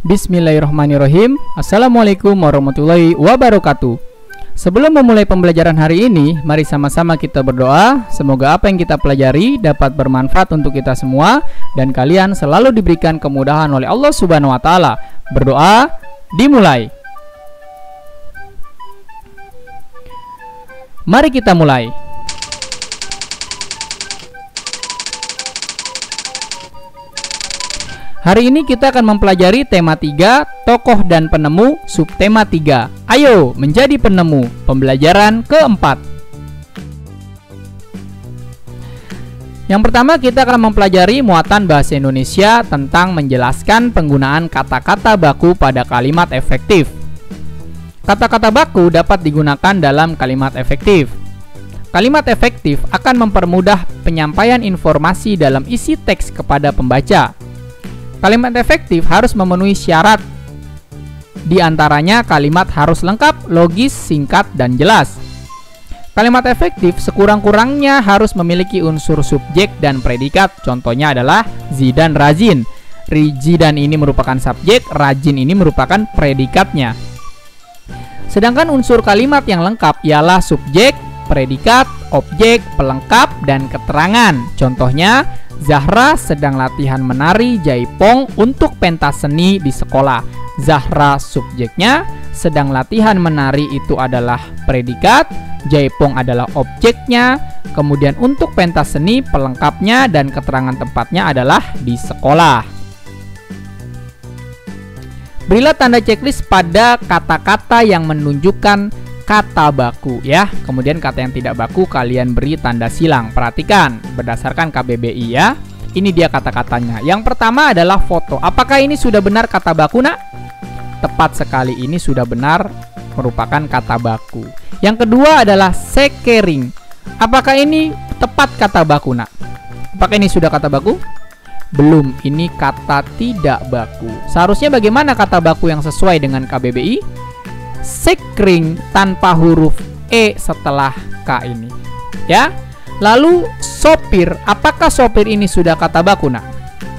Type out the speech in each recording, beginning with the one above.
Bismillahirrahmanirrahim. Assalamualaikum warahmatullahi wabarakatuh. Sebelum memulai pembelajaran hari ini, mari sama-sama kita berdoa. Semoga apa yang kita pelajari dapat bermanfaat untuk kita semua dan kalian selalu diberikan kemudahan oleh Allah Subhanahu wa taala. Berdoa dimulai. Mari kita mulai. Hari ini kita akan mempelajari tema 3, tokoh dan penemu, subtema 3. Ayo menjadi penemu, pembelajaran keempat. Yang pertama kita akan mempelajari muatan bahasa Indonesia tentang menjelaskan penggunaan kata-kata baku pada kalimat efektif. Kata-kata baku dapat digunakan dalam kalimat efektif. Kalimat efektif akan mempermudah penyampaian informasi dalam isi teks kepada pembaca. Kalimat efektif harus memenuhi syarat. Di antaranya kalimat harus lengkap, logis, singkat, dan jelas. Kalimat efektif sekurang-kurangnya harus memiliki unsur subjek dan predikat. Contohnya adalah Zidan rajin. Zidan ini merupakan subjek, rajin ini merupakan predikatnya. Sedangkan unsur kalimat yang lengkap ialah subjek, predikat, objek, pelengkap, dan keterangan. Contohnya, Zahra sedang latihan menari jaipong untuk pentas seni di sekolah. Zahra subjeknya, sedang latihan menari itu adalah predikat, jaipong adalah objeknya, kemudian untuk pentas seni pelengkapnya dan keterangan tempatnya adalah di sekolah. Berilah tanda checklist pada kata-kata yang menunjukkan kata baku ya. Kemudian kata yang tidak baku kalian beri tanda silang. Perhatikan berdasarkan KBBI ya. Ini dia kata-katanya. Yang pertama adalah foto. Apakah ini sudah benar kata baku, Nak? Tepat sekali, ini sudah benar merupakan kata baku. Yang kedua adalah sekering. Apakah ini tepat kata baku, Nak? Apakah ini sudah kata baku? Belum, ini kata tidak baku. Seharusnya bagaimana kata baku yang sesuai dengan KBBI? Sekring tanpa huruf E setelah K ini ya. Lalu sopir, apakah sopir ini sudah kata baku, Nak?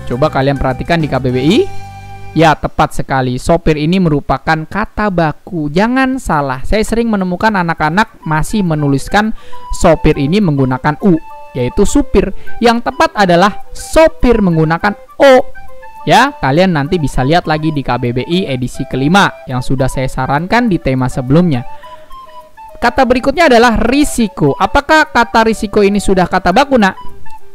Coba kalian perhatikan di KBBI. Ya, tepat sekali, sopir ini merupakan kata baku. Jangan salah, saya sering menemukan anak-anak masih menuliskan sopir ini menggunakan U, yaitu supir. Yang tepat adalah sopir menggunakan O. Ya, kalian nanti bisa lihat lagi di KBBI edisi kelima yang sudah saya sarankan di tema sebelumnya. Kata berikutnya adalah risiko. Apakah kata risiko ini sudah kata baku, Nak?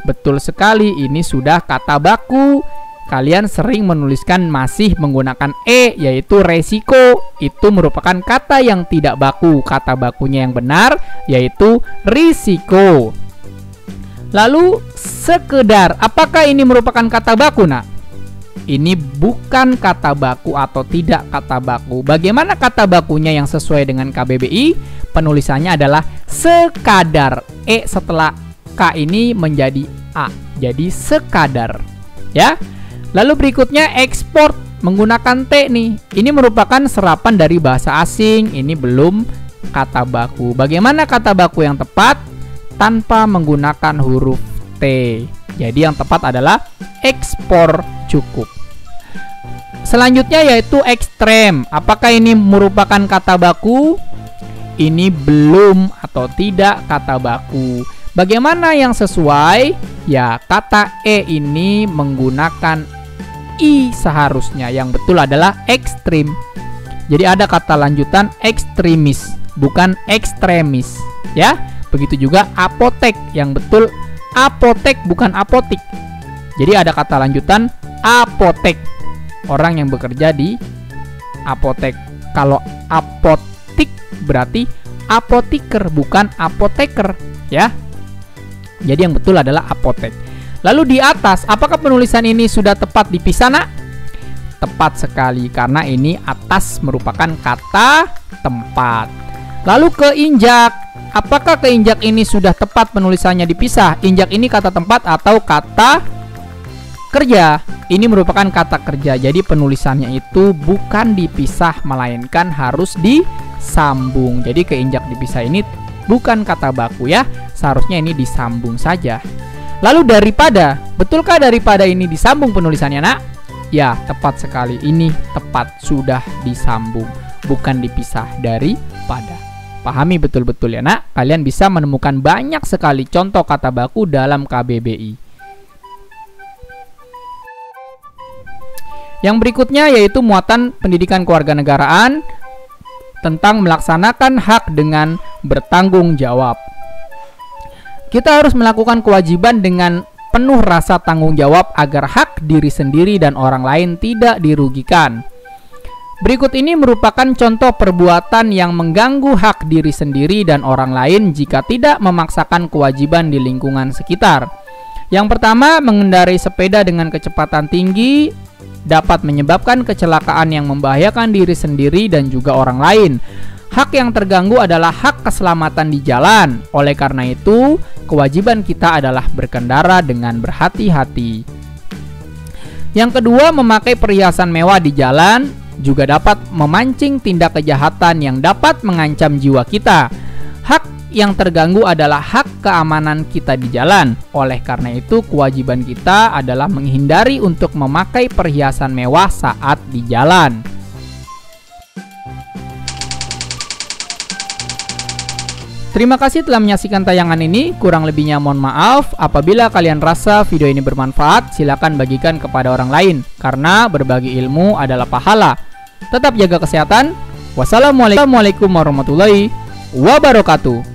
Betul sekali, ini sudah kata baku. Kalian sering menuliskan masih menggunakan E, yaitu resiko. Itu merupakan kata yang tidak baku. Kata bakunya yang benar yaitu risiko. Lalu sekedar. Apakah ini merupakan kata baku, Nak? Ini bukan kata baku atau tidak kata baku. Bagaimana kata bakunya yang sesuai dengan KBBI? Penulisannya adalah sekadar. E setelah K ini menjadi A. Jadi sekadar. Ya. Lalu berikutnya ekspor menggunakan T nih. Ini merupakan serapan dari bahasa asing. Ini belum kata baku. Bagaimana kata baku yang tepat? Tanpa menggunakan huruf T. Jadi yang tepat adalah ekspor cukup. Selanjutnya yaitu ekstrem. Apakah ini merupakan kata baku? Ini belum atau tidak kata baku. Bagaimana yang sesuai? Ya, kata E ini menggunakan I seharusnya. Yang betul adalah ekstrim. Jadi ada kata lanjutan ekstremis, bukan ekstremis. Ya, begitu juga apotek. Yang betul apotek bukan apotik. Jadi ada kata lanjutan apotek. Orang yang bekerja di apotek. Kalau apotik berarti apotiker bukan apoteker ya. Jadi yang betul adalah apotek. Lalu di atas, apakah penulisan ini sudah tepat dipisah, Nak? Tepat sekali karena ini atas merupakan kata tempat. Lalu keinjak. Apakah keinjak ini sudah tepat penulisannya dipisah? Injak ini kata tempat atau kata kerja? Ini merupakan kata kerja. Jadi penulisannya itu bukan dipisah melainkan harus disambung. Jadi keinjak dipisah ini bukan kata baku ya. Seharusnya ini disambung saja. Lalu daripada, betulkah daripada ini disambung penulisannya, Nak? Ya, tepat sekali. Ini tepat, sudah disambung, bukan dipisah daripada. Pahami betul-betul ya nak. Kalian bisa menemukan banyak sekali contoh kata baku dalam KBBI. Yang berikutnya yaitu muatan pendidikan kewarganegaraan tentang melaksanakan hak dengan bertanggung jawab. Kita harus melakukan kewajiban dengan penuh rasa tanggung jawab agar hak diri sendiri dan orang lain tidak dirugikan. Berikut ini merupakan contoh perbuatan yang mengganggu hak diri sendiri dan orang lain jika tidak memaksakan kewajiban di lingkungan sekitar. Yang pertama, mengendarai sepeda dengan kecepatan tinggi dapat menyebabkan kecelakaan yang membahayakan diri sendiri dan juga orang lain. Hak yang terganggu adalah hak keselamatan di jalan. Oleh karena itu, kewajiban kita adalah berkendara dengan berhati-hati. Yang kedua, memakai perhiasan mewah di jalan juga dapat memancing tindak kejahatan yang dapat mengancam jiwa kita. Hak yang terganggu adalah hak keamanan kita di jalan. Oleh karena itu, kewajiban kita adalah menghindari untuk memakai perhiasan mewah saat di jalan. Terima kasih telah menyaksikan tayangan ini. Kurang lebihnya mohon maaf. Apabila kalian rasa video ini bermanfaat, silakan bagikan kepada orang lain, karena berbagi ilmu adalah pahala. Tetap jaga kesehatan. Wassalamualaikum warahmatullahi wabarakatuh.